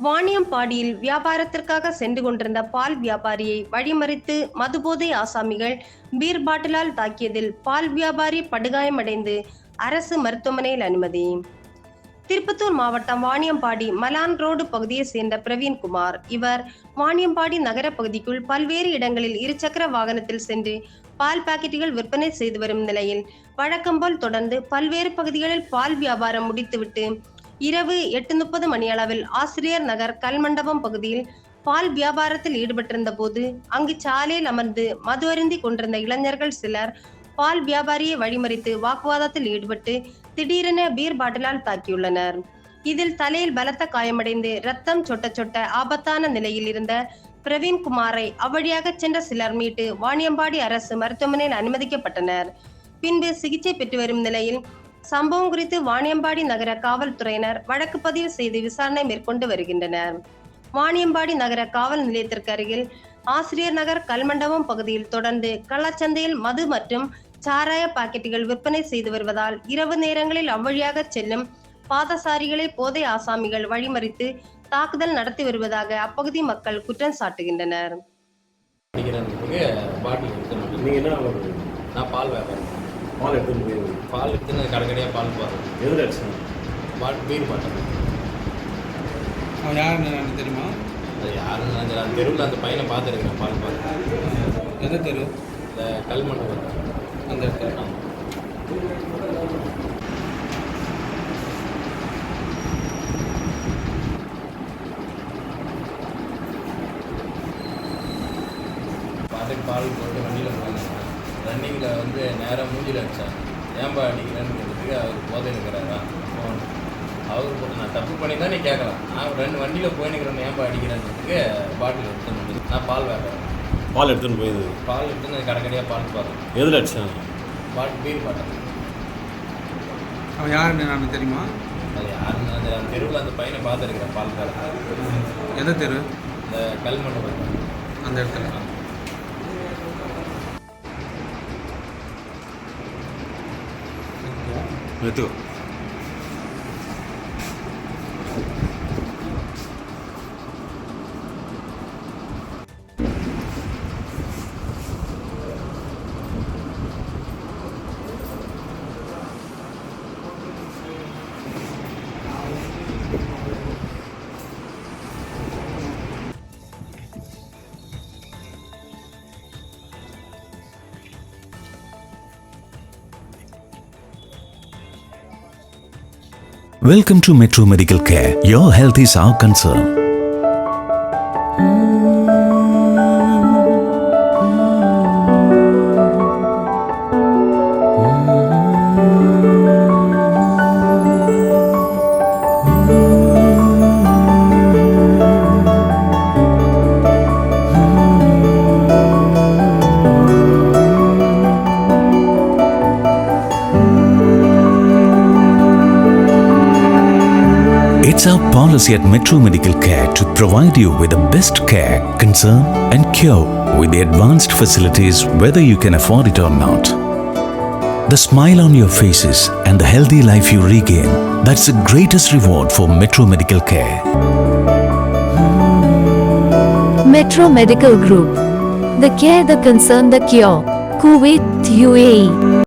வாணியம்பாடியில் வியாபாரத்திற்காக சென்று கொண்டிருந்த பால் வியாபாரியை வழிமறித்து மதுபோதை ஆசாமிகள் பீர் பாட்டிலால் தாக்கியதில் பால் வியாபாரி படுகாயமடைந்து அரசு மருத்துவமனையில் அனுமதி. திருப்பத்தூர் மாவட்டம் வாணியம்பாடி மலான் ரோடு பகுதியை சேர்ந்த பிரவீன்குமார். இவர் வாணியம்பாடி நகர பகுதிக்குள் பல்வேறு இடங்களில் இருசக்கர வாகனத்தில் சென்று பால் பாக்கெட்டுகள் விற்பனை செய்து வரும் நிலையில் வழக்கம்போல் தொடர்ந்து பல்வேறு பகுதிகளில் பால் வியாபாரம் முடித்துவிட்டு இரவு 8:30 மணியளவில் ஆசிரியர் நகர் கல்மண்டபம் பகுதியில் பால் வியாபாரத்தில் ஈடுபட்டிருந்த போது அங்கு சாலையில் அமர்ந்து மது அருந்தி கொண்டிருந்த இளைஞர்கள் சிலர் பால் வியாபாரியை வழிமறித்து வாக்குவாதத்தில் ஈடுபட்டு திடீரென பீர் பாட்டிலால் தாக்கியுள்ளனர். இதில் தலையில் பலத்த காயமடைந்து ரத்தம் சொட்ட சொட்ட ஆபத்தான நிலையில் இருந்த பிரவீன்குமாரை அவ்வழியாக சென்ற சிலர் மீட்டு வாணியம்பாடி அரசு மருத்துவமனையில் அனுமதிக்கப்பட்டனர். பின்பு சிகிச்சை பெற்று வரும் நிலையில் சம்பவம் குறித்து வாணியம்பாடி நகர காவல்துறையினர் வழக்கு பதிவு செய்து விசாரணை மேற்கொண்டு வருகின்றனர். வாணியம்பாடி நகர காவல் நிலையத்திற்கு அருகில் ஆசிரியர் நகர் கல்மண்டபம் பகுதியில் தொடர்ந்து கள்ளச்சந்தையில் மது மற்றும் சாராய பாக்கெட்டுகள் விற்பனை செய்து வருவதால் இரவு நேரங்களில் அவ்வழியாக செல்லும் பாதசாரிகளை போதை ஆசாமிகள் வழிமறித்து தாக்குதல் நடத்தி வருவதாக அப்பகுதி மக்கள் குற்றம் சாட்டுகின்றனர். பால் எடுத்துன்னு பால் எடுத்துன்னு கடைக்கடையாக பால் போகிறோம். எதில் அடிச்சு பால் பீர் பாட்டம். அவன் யாருன்னு எனக்கு தெரியுமா? அது யாருன்னு அந்த தெருவில் அந்த பையனை பார்த்துருக்கேன். பால் பார்த்து எந்த தெரு? இந்த கல்மண்டபம் அந்த இடத்துல. பார்த்துட்டு பால் போட்டு வண்டியில் போனாங்க. ரன்னிங்கில் வந்து நேராக மூஞ்சில் அடித்தாங்க. ஏன்பா அடிக்கிறேன்னு கேட்டதுக்கு அவர் போதை இருக்கிறாரா அவர் போட்டு நான் தப்பு பண்ணி தான் நீ கேட்கலாம். நான் 2 வண்டியில் போயினுக்கிறேன் ஏன்பா அடிக்கிறேன்றதுக்கு பாட்டில் எடுத்துன்னு வந்து நான் பால் வேறேன். பால் எடுத்துன்னு போயிது. பால் எடுத்துன்னு கடைக்கடையாக பால் பார்த்தேன். எதில் அடிச்சாங்க? Beer bottle. அவன் யாருன்னு எனக்கு தெரியுமா? அது யாருன்னு அந்த தெருவில் அந்த பையனை பார்த்துருக்கிறேன். பால்காரன். எந்த தெரு? இந்த கல்மண்டபம் அந்த இடத்துல. itu. Welcome to Metro Medical Care. Your health is our concern. It's our policy at Metro Medical Care to provide you with the best care, concern and cure with the advanced facilities whether you can afford it or not. The smile on your faces and the healthy life you regain, that's the greatest reward for Metro Medical Care. Metro Medical Group. The care, the concern, the cure. Kuwait, UAE.